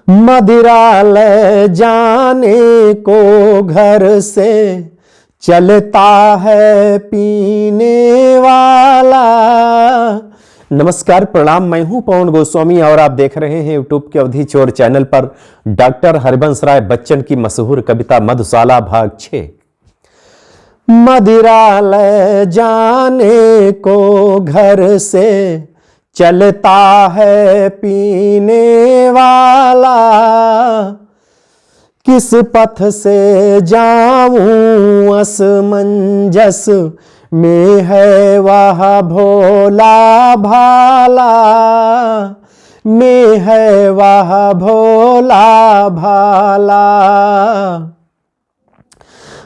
मदिरा ले जाने को घर से चलता है पीने वाला। नमस्कार, प्रणाम। मैं हूं पवन गोस्वामी और आप देख रहे हैं यूट्यूब के अवधि चोर चैनल पर डॉक्टर हरिवंश राय बच्चन की मशहूर कविता मधुशाला भाग 6। मदिरा ले जाने को घर से चलता है पीने वाला। किस पथ से जाऊं असमंजस में है वह भोला भाला, में है वह भोला भाला।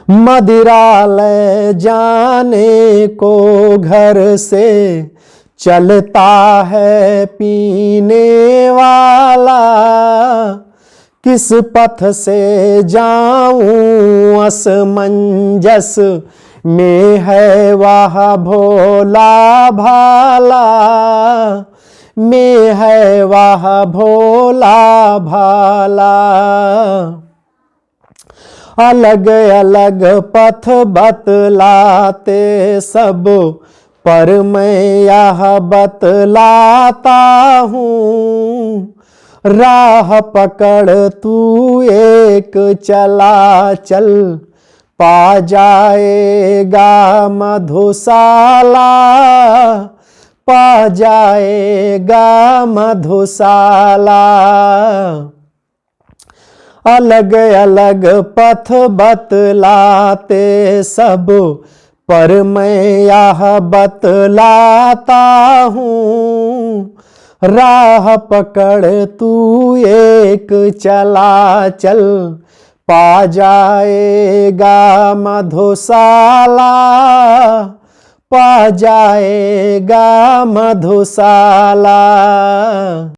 मदिरा ले जाने को घर से चलता है पीने वाला। किस पथ से जाऊं असमंजस में है वह भोला भाला, में है वह भोला भाला। अलग अलग पथ बतलाते सब, पर मैं यह बतलाता हूँ। राह पकड़ तू एक चला चल, पा जाएगा मधुशाला, पा जाएगा मधुशाला। अलग अलग पथ बतलाते सब, पर मैं यह बतलाता हूँ। राह पकड़ तू एक चला चल, पा जाएगा मधुशाला, पा जाएगा मधुशाला।